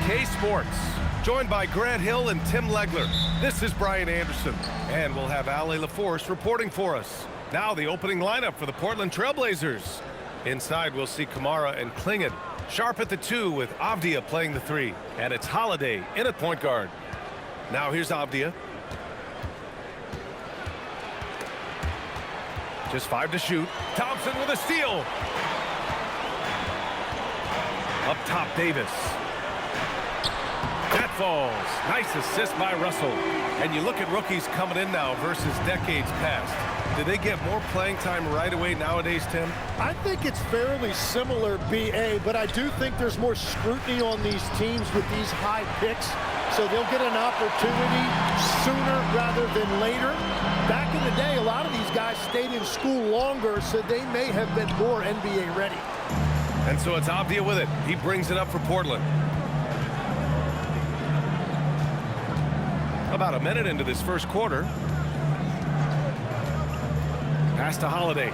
K Sports, joined by Grant Hill and Tim Legler. This is Brian Anderson, and we'll have Ale LaForce reporting for us. Now the opening lineup for the Portland Trailblazers. Inside, we'll see Kamara and Klingon. Sharp at the 2 with Avdia playing the 3. And it's Holiday in at point guard. Now here's Avdia. Just 5 to shoot. Thompson with a steal. Up top, Davis. That falls. Nice assist by Russell. And you look at rookies coming in now versus decades past. Do they get more playing time right away nowadays, Tim? I think it's fairly similar, B.A., but I do think there's more scrutiny on these teams with these high picks, so they'll get an opportunity sooner rather than later. Back in the day, a lot of these guys stayed in school longer, so they may have been more NBA ready. And so it's Avdia with it. He brings it up for Portland. About a minute into this first quarter. Pass to Holiday.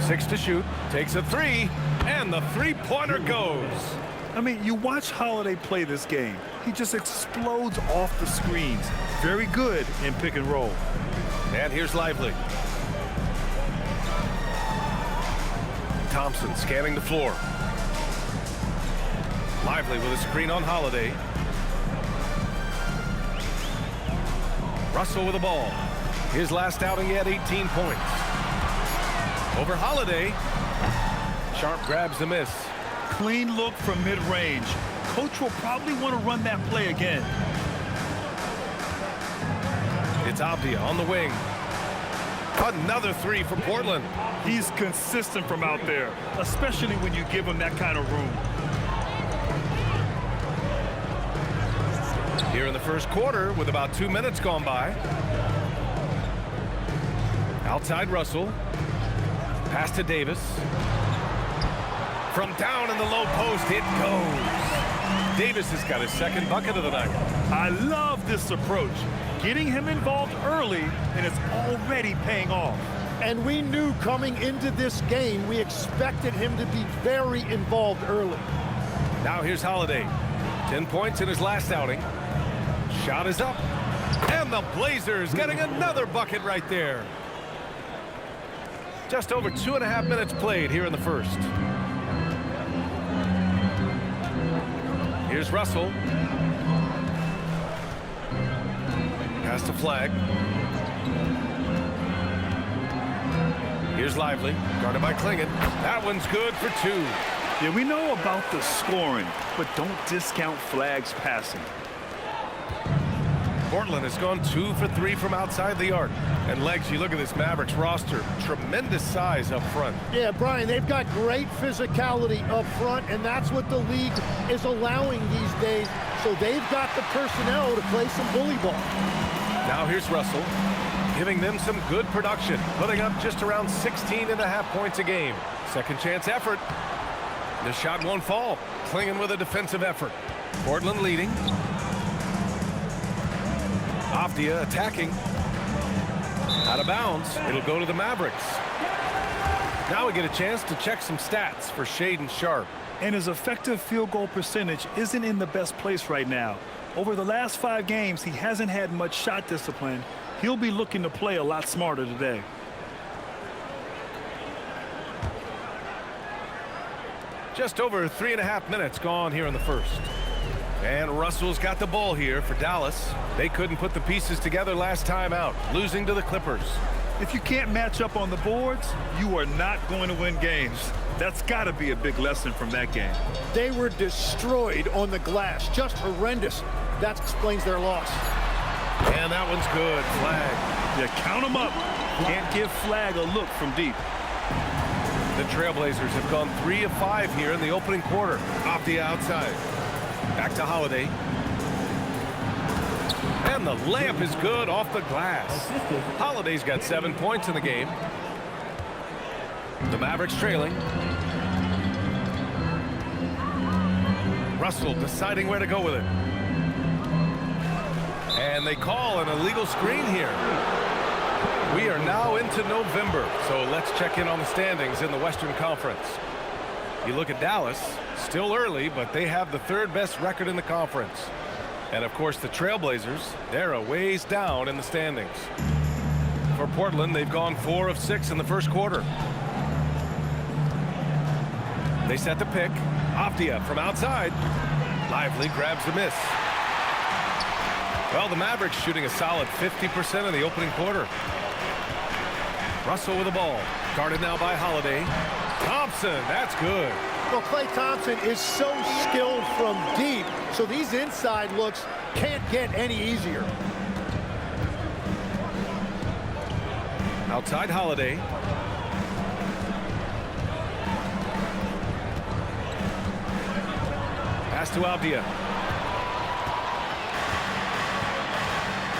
6 to shoot. Takes a 3. And the three-pointer goes. I mean, you watch Holiday play this game. He just explodes off the screens. Very good in pick and roll. And here's Lively. Thompson scanning the floor. Lively with a screen on Holiday. Russell with the ball. His last outing, he had 18 points. Over Holiday. Sharp grabs the miss. Clean look from mid-range. Coach will probably want to run that play again. It's Avdia on the wing. Another 3 for Portland. He's consistent from out there, especially when you give him that kind of room. Here in the first quarter with about 2 minutes gone by. Outside Russell. Pass to Davis. From down in the low post, it goes. Davis has got his second bucket of the night. I love this approach. Getting him involved early, and it's already paying off. And we knew coming into this game, we expected him to be very involved early. Now here's Holiday. 10 points in his last outing. Shot is up. And the Blazers getting another bucket right there. Just over 2.5 minutes played here in the first. Here's Russell. Pass to Flag. Here's Lively, guarded by Klingon. That one's good for 2. Yeah, we know about the scoring, but don't discount Flag's passing. Portland has gone 2 for 3 from outside the arc. And Legs, you look at this Mavericks roster, tremendous size up front. Yeah, Brian, they've got great physicality up front, and that's what the league is allowing these days. So they've got the personnel to play some bully ball. Now here's Russell, giving them some good production, putting up just around 16.5 points a game. Second chance effort. The shot won't fall. Klingon with a defensive effort. Portland leading. Avdia attacking. Out of bounds. It'll go to the Mavericks. Now we get a chance to check some stats for Shaedon Sharp. And his effective field goal percentage isn't in the best place right now. Over the last 5 games, he hasn't had much shot discipline. He'll be looking to play a lot smarter today. Just over 3.5 minutes gone here in the first. And Russell's got the ball here for Dallas. They couldn't put the pieces together last time out, losing to the Clippers. If you can't match up on the boards, you are not going to win games. That's got to be a big lesson from that game. They were destroyed on the glass, just horrendous. That explains their loss. And that one's good. Flag. Yeah, count them up. Can't give Flag a look from deep. The Trailblazers have gone 3 of 5 here in the opening quarter. Off the outside. Back to Holiday. And the layup is good off the glass. Holiday's got 7 points in the game. The Mavericks trailing. Russell deciding where to go with it. And they call an illegal screen here. We are now into November, so let's check in on the standings in the Western Conference. You look at Dallas, still early, but they have the third best record in the conference. And of course the Trailblazers, they're a ways down in the standings. For Portland, they've gone 4 of 6 in the first quarter. They set the pick. Avdia from outside. Lively grabs the miss. Well, the Mavericks shooting a solid 50% in the opening quarter. Russell with the ball. Guarded now by Holiday. Thompson, that's good. Well, Klay Thompson is so skilled from deep, so these inside looks can't get any easier. Outside Holiday. Pass to Avdia.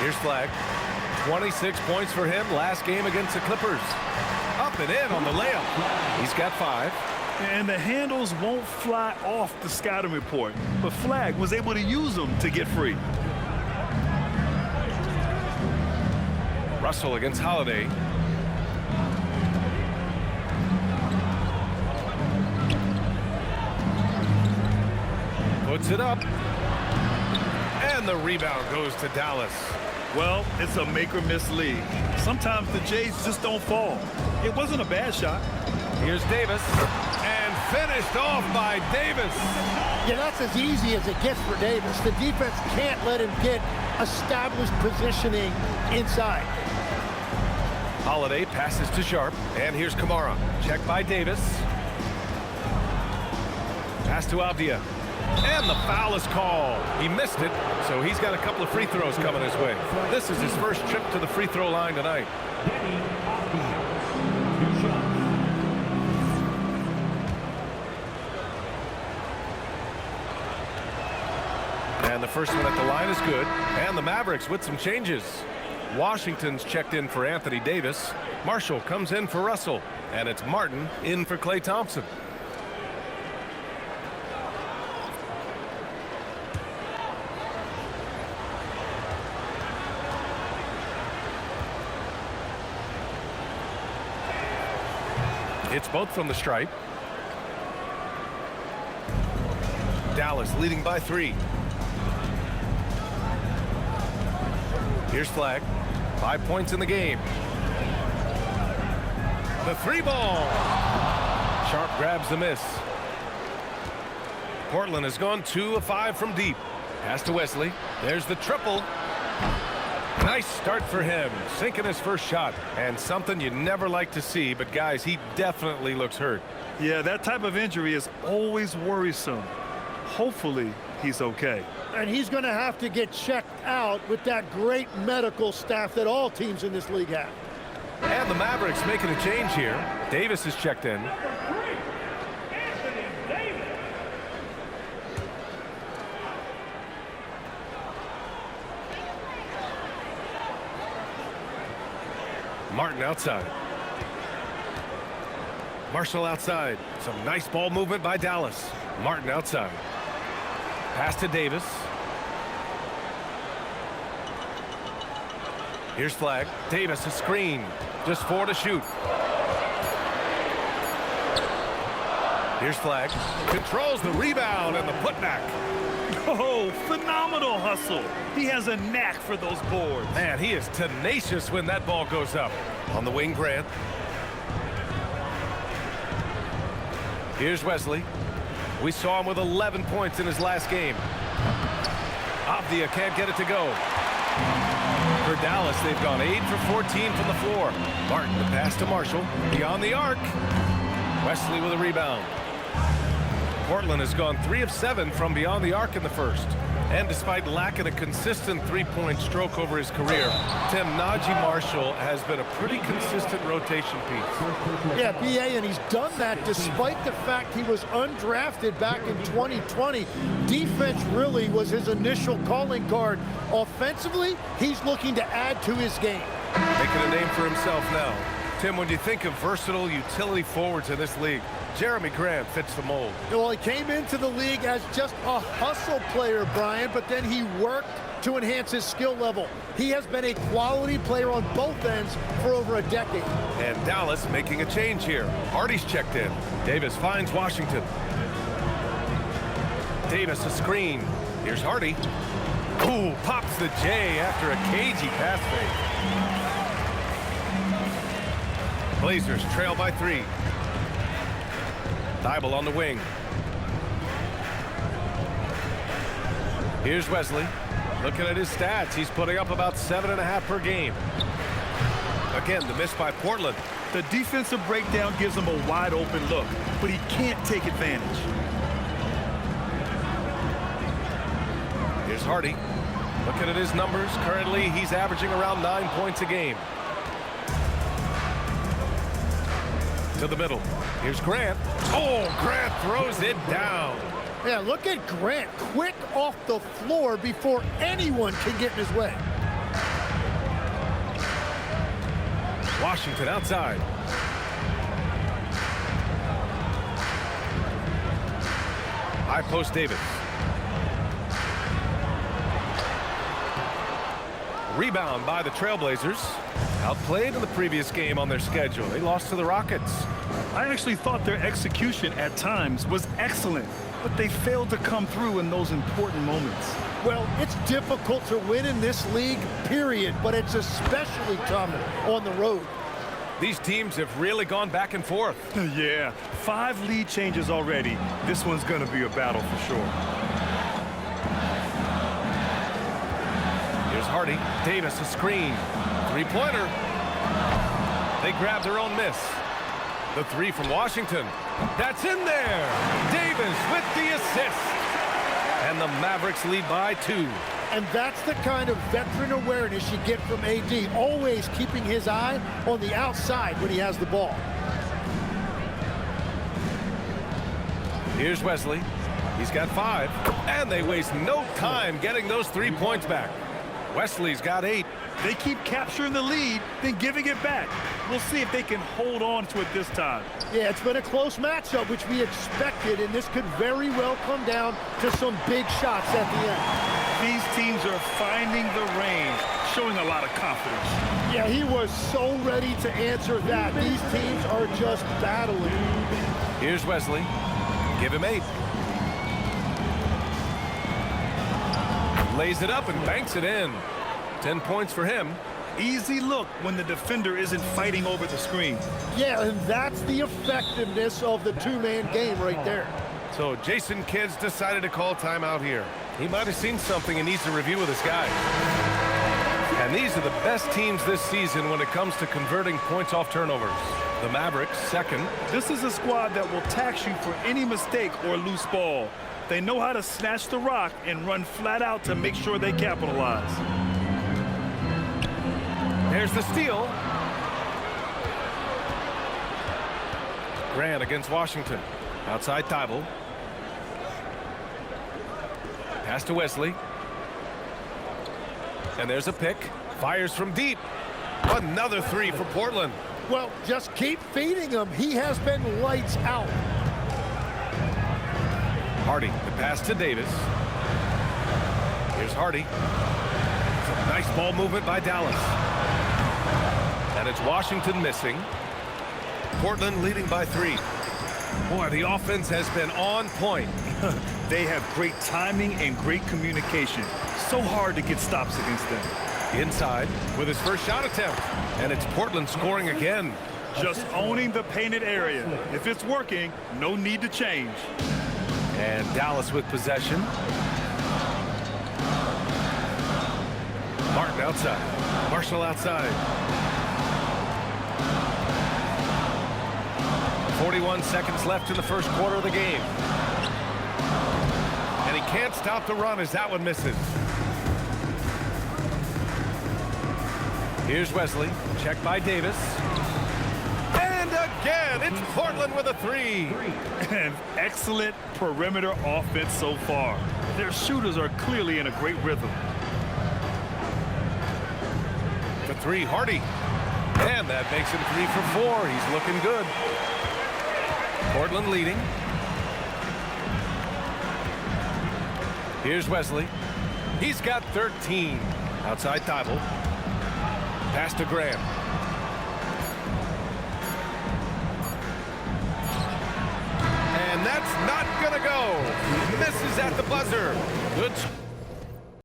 Here's Flag. 26 points for him last game against the Clippers. Up and in on the layup. He's got 5. And the handles won't fly off the scouting report, but Flag was able to use them to get free. Russell against Holiday. Puts it up. And the rebound goes to Dallas. Well, it's a make-or-miss league. Sometimes the Jays just don't fall. It wasn't a bad shot. Here's Davis. And finished off by Davis. Yeah, that's as easy as it gets for Davis. The defense can't let him get established positioning inside. Holiday passes to Sharp. And here's Kamara. Check by Davis. Pass to Avdia. And the foul is called. He missed it, so he's got a couple of free throws coming his way. This is his first trip to the free throw line tonight. And the first one at the line is good. And the Mavericks with some changes. Washington's checked in for Anthony Davis. Marshall comes in for Russell. And it's Martin in for Klay Thompson. It's both from the stripe. Dallas leading by 3. Here's Flag. 5 points in the game. The 3 ball. Sharp grabs the miss. Portland has gone 2 of 5 from deep. Pass to Wesley. There's the triple. Nice start for him, sinking his first shot, and something you never like to see, but guys, he definitely looks hurt. Yeah, that type of injury is always worrisome. Hopefully, he's okay. And he's going to have to get checked out with that great medical staff that all teams in this league have. And the Mavericks making a change here. Davis is checked in. Martin outside. Marshall outside. Some nice ball movement by Dallas. Martin outside. Pass to Davis. Here's Flag. Davis a screen. Just 4 to shoot. Here's Flag. Controls the rebound and the putback. Oh, phenomenal hustle. He has a knack for those boards. Man, he is tenacious when that ball goes up. On the wing, Grant. Here's Wesley. We saw him with 11 points in his last game. Avdia can't get it to go. For Dallas, they've gone 8 for 14 from the floor. Martin, the pass to Marshall. Beyond the arc. Wesley with a rebound. Portland has gone 3 of 7 from beyond the arc in the first. And despite lacking a consistent three-point stroke over his career, Tim, Najee Marshall has been a pretty consistent rotation piece. Yeah, B.A., and he's done that despite the fact he was undrafted back in 2020. Defense really was his initial calling card. Offensively, he's looking to add to his game. Making a name for himself now. Tim, when you think of versatile utility forwards in this league, Jeremy Grant fits the mold. Well, he came into the league as just a hustle player, Brian, but then he worked to enhance his skill level. He has been a quality player on both ends for over a decade. And Dallas making a change here. Hardy's checked in. Davis finds Washington. Davis a screen. Here's Hardy. Ooh, pops the J after a cagey pass fake. Blazers trail by 3. Thibault on the wing. Here's Wesley. Looking at his stats, he's putting up about 7.5 per game. Again, the miss by Portland. The defensive breakdown gives him a wide open look, but he can't take advantage. Here's Hardy. Looking at his numbers, currently he's averaging around 9 points a game. To the middle. Here's Grant. Oh, Grant throws it down. Yeah, look at Grant, quick off the floor before anyone can get in his way. Washington outside. High post Davis. Rebound by the Trailblazers. Outplayed in the previous game on their schedule. They lost to the Rockets. I actually thought their execution at times was excellent, but they failed to come through in those important moments. Well, it's difficult to win in this league, period, but it's especially tough on the road. These teams have really gone back and forth. Yeah, 5 lead changes already. This one's going to be a battle for sure. Here's Hardy. Davis a screen. 3-pointer. They grab their own miss. The 3 from Washington. That's in there. Davis with the assist. And the Mavericks lead by 2. And that's the kind of veteran awareness you get from AD, always keeping his eye on the outside when he has the ball. Here's Wesley. He's got 5. And they waste no time getting those 3 points back. Wesley's got 8. They keep capturing the lead, then giving it back. We'll see if they can hold on to it this time. Yeah, it's been a close matchup, which we expected, and this could very well come down to some big shots at the end. These teams are finding the range, showing a lot of confidence. Yeah, he was so ready to answer that. These teams are just battling. Here's Wesley. Give him 8. Lays it up and banks it in. 10 points for him. Easy look when the defender isn't fighting over the screen. Yeah, and that's the effectiveness of the two-man game right there. So Jason Kidd's decided to call timeout here. He might have seen something and needs to review with his guys. And these are the best teams this season when it comes to converting points off turnovers. The Mavericks, second. This is a squad that will tax you for any mistake or loose ball. They know how to snatch the rock and run flat out to make sure they capitalize. There's the steal. Grant against Washington. Outside Thibault. Pass to Wesley. And there's a pick. Fires from deep. Another 3 for Portland. Well, just keep feeding him. He has been lights out. Hardy, the pass to Davis. Here's Hardy. Some nice ball movement by Dallas. And it's Washington missing. Portland leading by 3. Boy, the offense has been on point. They have great timing and great communication. So hard to get stops against them. Inside with his first shot attempt. And it's Portland scoring again. Just owning the painted area. If it's working, no need to change. And Dallas with possession. Martin outside. Marshall outside. 41 seconds left in the first quarter of the game. And he can't stop the run as that one misses. Here's Wesley. Checked by Davis. And again, it's Portland with a 3. And excellent perimeter offense so far. Their shooters are clearly in a great rhythm. The 3, Hardy. And that makes him 3 for 4. He's looking good. Portland leading. Here's Wesley. He's got 13. Outside Thibault. Pass to Graham. And that's not gonna go. misses at the buzzer. Good.